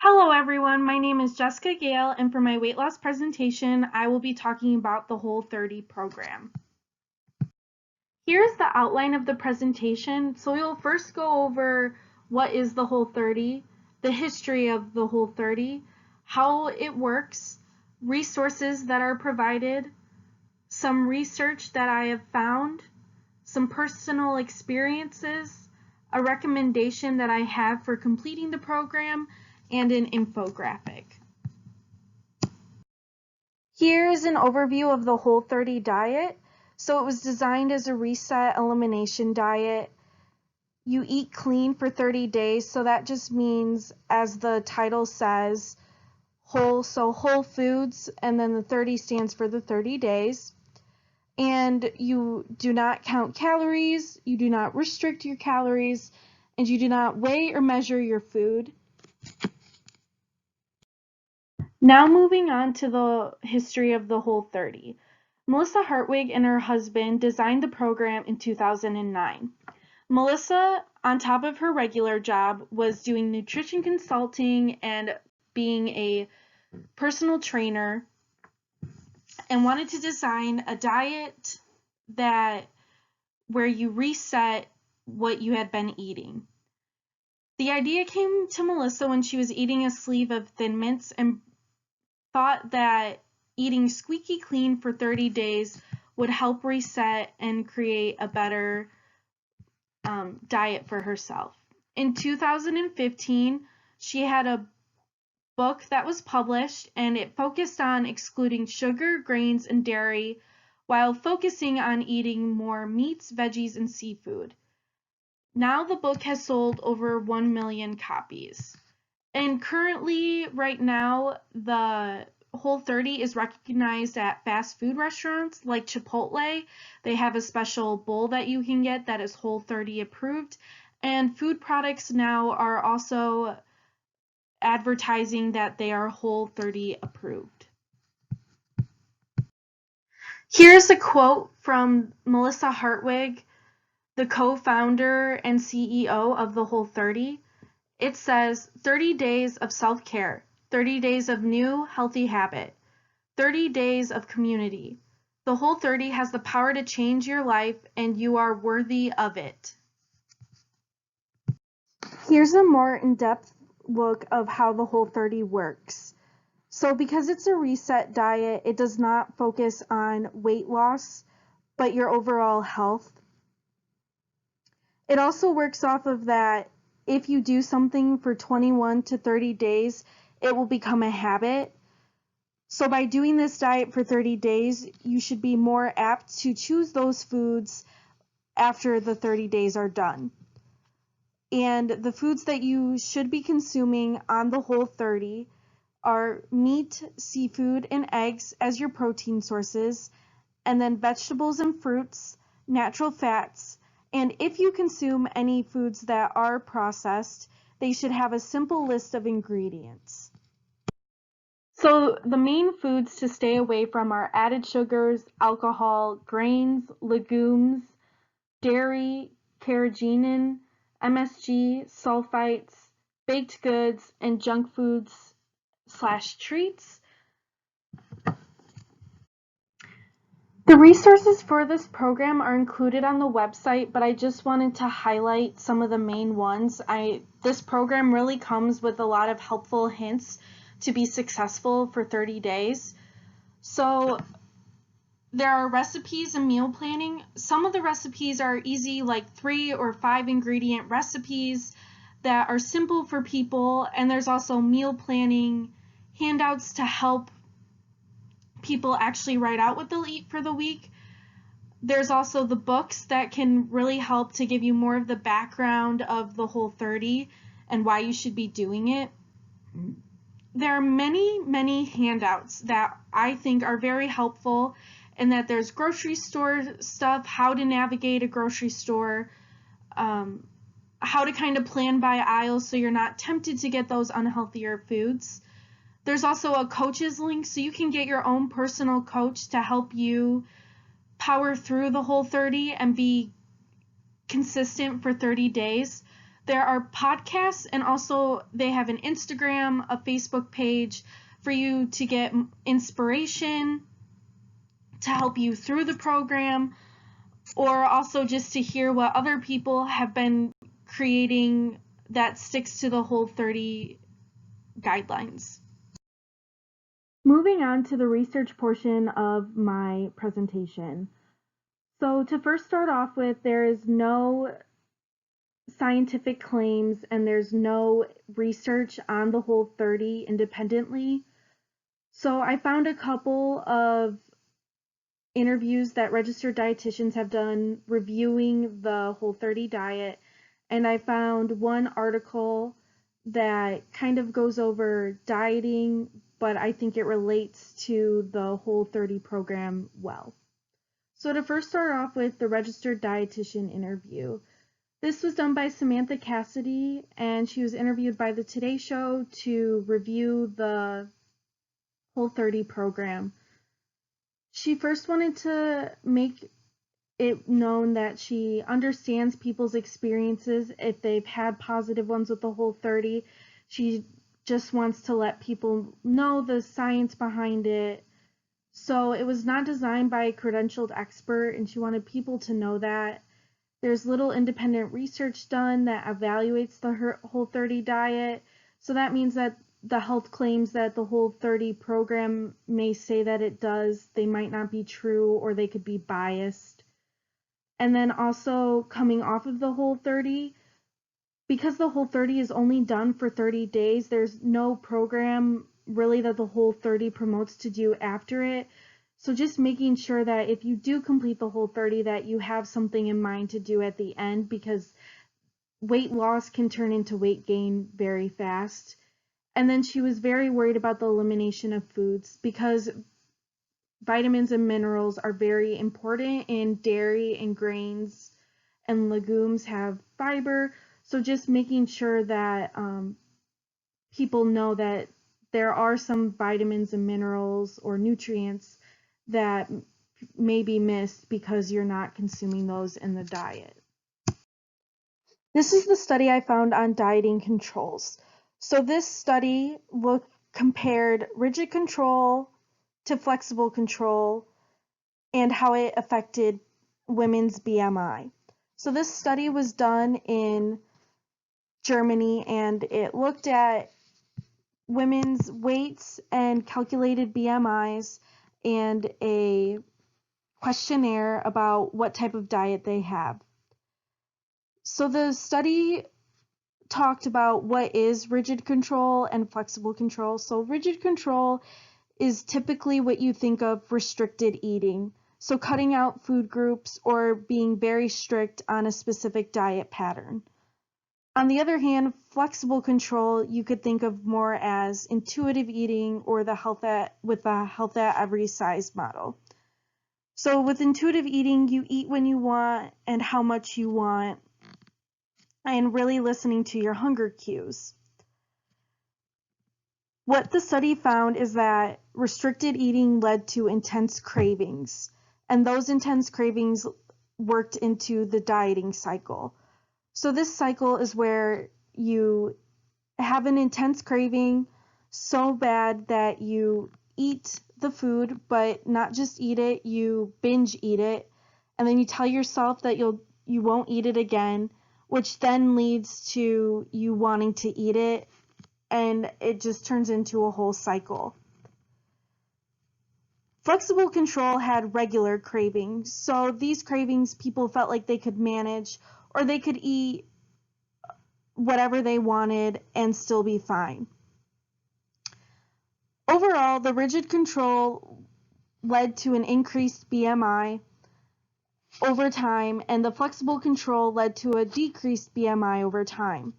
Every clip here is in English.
Hello everyone, my name is Jessica Gale, and for my weight loss presentation, I will be talking about the Whole30 program. Here's the outline of the presentation. So we'll first go over what is the Whole30, the history of the Whole30, how it works, resources that are provided, some research that I have found, some personal experiences, a recommendation that I have for completing the program, and an infographic. Here's an overview of the Whole30 diet. So it was designed as a reset elimination diet. You eat clean for 30 days, so that just means, as the title says, whole, so whole foods, and then the 30 stands for the 30 days. And you do not count calories, you do not restrict your calories, and you do not weigh or measure your food. Now moving on to the history of the Whole30. Melissa Hartwig and her husband designed the program in 2009. Melissa, on top of her regular job, was doing nutrition consulting and being a personal trainer and wanted to design a diet where you reset what you had been eating. The idea came to Melissa when she was eating a sleeve of Thin Mints and thought that eating squeaky clean for 30 days would help reset and create a better diet for herself. In 2015, she had a book that was published, and it focused on excluding sugar, grains, and dairy while focusing on eating more meats, veggies, and seafood. Now the book has sold over 1 million copies. And currently, right now, the Whole30 is recognized at fast food restaurants like Chipotle. They have a special bowl that you can get that is Whole30 approved. And food products now are also advertising that they are Whole30 approved. Here's a quote from Melissa Hartwig, the co-founder and CEO of the Whole30. It says 30 days of self-care, 30 days of new healthy habit, 30 days of community. The Whole30 has the power to change your life, and you are worthy of it. Here's a more in-depth look of how the Whole30 works. So because it's a reset diet, it does not focus on weight loss, but your overall health. It also works off of that if you do something for 21 to 30 days, it will become a habit. So by doing this diet for 30 days, you should be more apt to choose those foods after the 30 days are done. And the foods that you should be consuming on the Whole30 are meat, seafood, and eggs as your protein sources, and then vegetables and fruits, natural fats, and if you consume any foods that are processed, they should have a simple list of ingredients. So the main foods to stay away from are added sugars, alcohol, grains, legumes, dairy, carrageenan, MSG, sulfites, baked goods, and junk foods / treats. The resources for this program are included on the website, but I just wanted to highlight some of the main ones. This program really comes with a lot of helpful hints to be successful for 30 days. So there are recipes and meal planning. Some of the recipes are easy, like 3 or 5 ingredient recipes that are simple for people, and there's also meal planning handouts to help people actually write out what they'll eat for the week. There's also the books that can really help to give you more of the background of the Whole30 and why you should be doing it. There are many handouts that I think are very helpful, and that there's grocery store stuff, how to navigate a grocery store, how to kind of plan by aisle so you're not tempted to get those unhealthier foods. There's also a coach's link, so you can get your own personal coach to help you power through the Whole30 and be consistent for 30 days. there are podcasts, and also they have an Instagram, a Facebook page for you to get inspiration to help you through the program, or also just to hear what other people have been creating that sticks to the Whole30 guidelines. Moving on to the research portion of my presentation. So to first start off with, there is no scientific claims and there's no research on the Whole30 independently. So I found a couple of interviews that registered dietitians have done reviewing the Whole30 diet, and I found one article that kind of goes over dieting, but I think it relates to the Whole30 program well. So to first start off with the registered dietitian interview, this was done by Samantha Cassidy, and she was interviewed by the Today Show to review the Whole30 program. She first wanted to make it known that she understands people's experiences if they've had positive ones with the Whole30. She just wants to let people know the science behind it. So it was not designed by a credentialed expert, and she wanted people to know that. There's little independent research done that evaluates the Whole30 diet. So that means that the health claims that the Whole30 program may say that it does, they might not be true, or they could be biased. And then also coming off of the Whole30, because the Whole30 is only done for 30 days, there's no program really that the Whole30 promotes to do after it. So just making sure that if you do complete the Whole30, that you have something in mind to do at the end, because weight loss can turn into weight gain very fast. And then she was very worried about the elimination of foods, because vitamins and minerals are very important in dairy, and grains and legumes have fiber. So just making sure that people know that there are some vitamins and minerals or nutrients that may be missed because you're not consuming those in the diet. This is the study I found on dieting controls. So this study compared rigid control to flexible control and how it affected women's BMI. So this study was done in Germany, and it looked at women's weights and calculated BMIs and a questionnaire about what type of diet they have. So the study talked about what is rigid control and flexible control. So rigid control is typically what you think of restricted eating. So cutting out food groups or being very strict on a specific diet pattern. On the other hand, flexible control you could think of more as intuitive eating, or the health at every size model. So with intuitive eating, you eat when you want and how much you want, and really listening to your hunger cues. What the study found is that restricted eating led to intense cravings, and those intense cravings worked into the dieting cycle. So this cycle is where you have an intense craving so bad that you eat the food, but not just eat it, you binge eat it, and then you tell yourself that you won't eat it again, which then leads to you wanting to eat it, and it just turns into a whole cycle. Flexible control had regular cravings, so these cravings people felt like they could manage, or they could eat whatever they wanted and still be fine. Overall, the rigid control led to an increased BMI over time, and the flexible control led to a decreased BMI over time.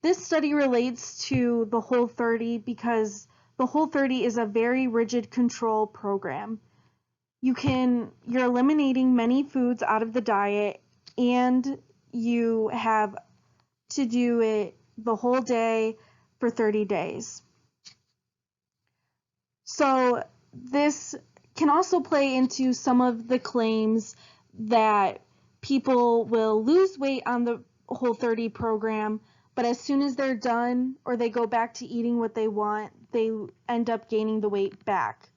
This study relates to the Whole30 because the Whole30 is a very rigid control program. You're eliminating many foods out of the diet, and you have to do it the whole day for 30 days. So this can also play into some of the claims that people will lose weight on the Whole 30 program, but as soon as they're done or they go back to eating what they want, they end up gaining the weight back.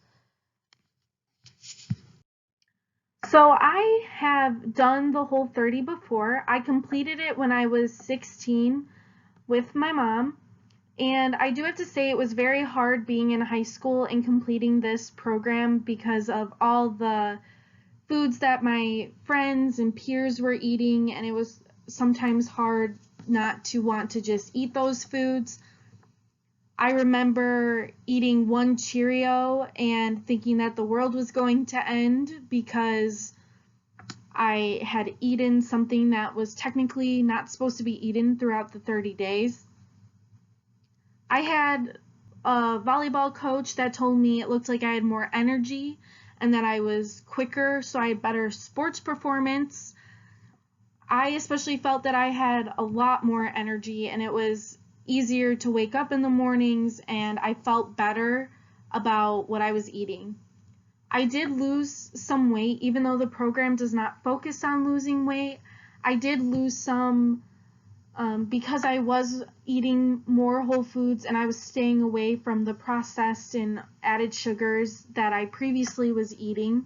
So I have done the Whole 30 before. I completed it when I was 16 with my mom. And I do have to say it was very hard being in high school and completing this program because of all the foods that my friends and peers were eating, and it was sometimes hard not to want to just eat those foods. I remember eating one Cheerio and thinking that the world was going to end because I had eaten something that was technically not supposed to be eaten throughout the 30 days. I had a volleyball coach that told me it looked like I had more energy and that I was quicker, so I had better sports performance. I especially felt that I had a lot more energy and it was easier to wake up in the mornings, and I felt better about what I was eating. I did lose some weight, even though the program does not focus on losing weight. I did lose some because I was eating more whole foods and I was staying away from the processed and added sugars that I previously was eating.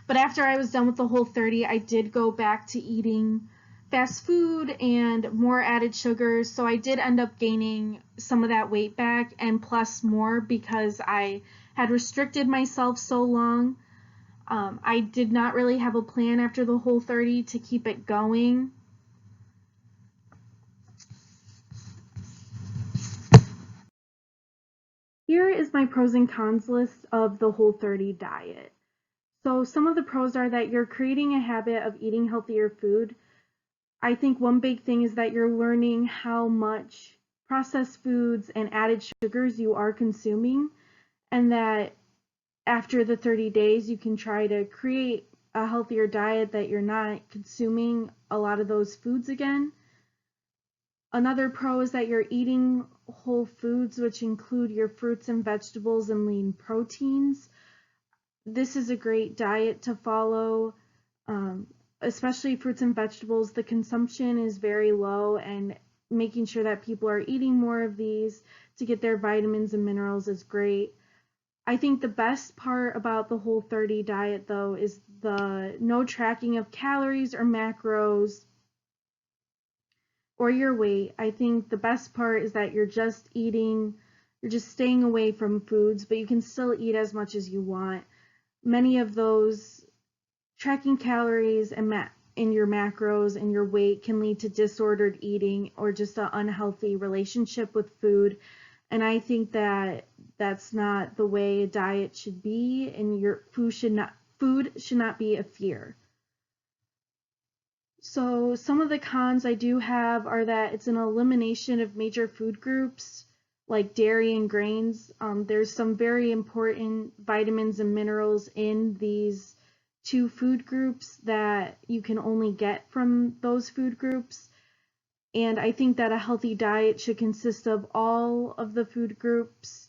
But after I was done with the Whole 30, I did go back to eating fast food and more added sugars. So I did end up gaining some of that weight back and plus more because I had restricted myself so long. I did not really have a plan after the Whole 30 to keep it going. Here is my pros and cons list of the Whole 30 diet. So some of the pros are that you're creating a habit of eating healthier food. I think one big thing is that you're learning how much processed foods and added sugars you are consuming, and that after the 30 days you can try to create a healthier diet that you're not consuming a lot of those foods again. Another pro is that you're eating whole foods, which include your fruits and vegetables and lean proteins. This is a great diet to follow, especially fruits and vegetables. The consumption is very low, and making sure that people are eating more of these to get their vitamins and minerals is great. I think the best part about the Whole 30 diet, though, is the no tracking of calories or macros or your weight. I think the best part is that you're just staying away from foods, but you can still eat as much as you want. Many of those tracking calories and in your macros and your weight can lead to disordered eating or just an unhealthy relationship with food. And I think that that's not the way a diet should be, and your food should not be a fear. So some of the cons I do have are that it's an elimination of major food groups like dairy and grains. There's some very important vitamins and minerals in these two food groups that you can only get from those food groups. And I think that a healthy diet should consist of all of the food groups.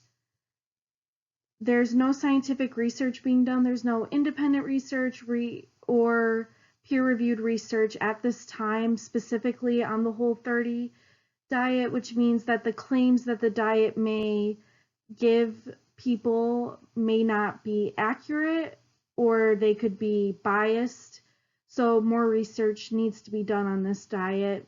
There's no scientific research being done. There's no independent research or peer-reviewed research at this time specifically on the Whole 30 diet, which means that the claims that the diet may give people may not be accurate, or they could be biased. So more research needs to be done on this diet.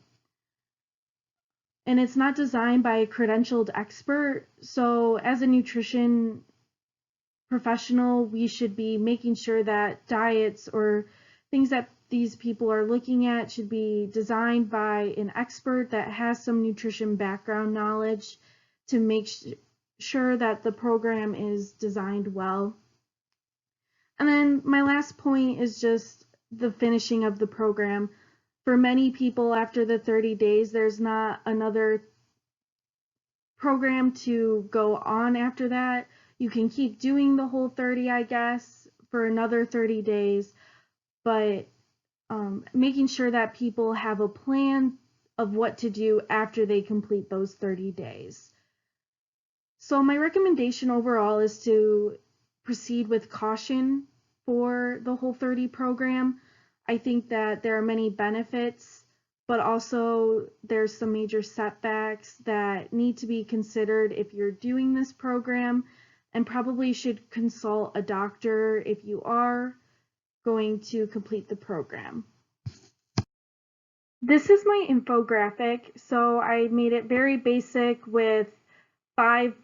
And it's not designed by a credentialed expert. So as a nutrition professional, we should be making sure that diets or things that these people are looking at should be designed by an expert that has some nutrition background knowledge to make sure that the program is designed well. And then my last point is just the finishing of the program. For many people, after the 30 days, there's not another program to go on after that. You can keep doing the Whole 30, I guess, for another 30 days, but making sure that people have a plan of what to do after they complete those 30 days. So my recommendation overall is to proceed with caution for the Whole 30 program. I think that there are many benefits but also there's some major setbacks that need to be considered if you're doing this program, and probably should consult a doctor if you are going to complete the program. This is my infographic, so I made it very basic with 5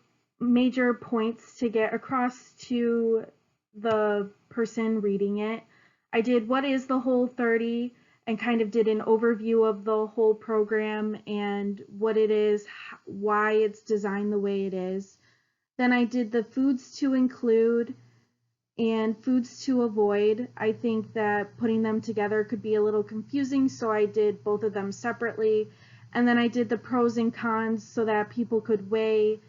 major points to get across to the person reading it. I did what is the Whole30 and kind of did an overview of the whole program and what it is, why it's designed the way it is. Then I did the foods to include and foods to avoid. I think that putting them together could be a little confusing, so I did both of them separately. And then I did the pros and cons so that people could weigh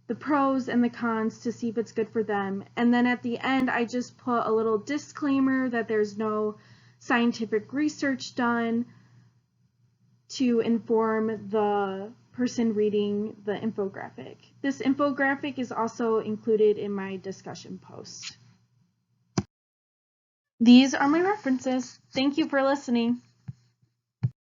the pros and the cons to see if it's good for them. And then at the end, I just put a little disclaimer that there's no scientific research done to inform the person reading the infographic. This infographic is also included in my discussion post. These are my references. Thank you for listening.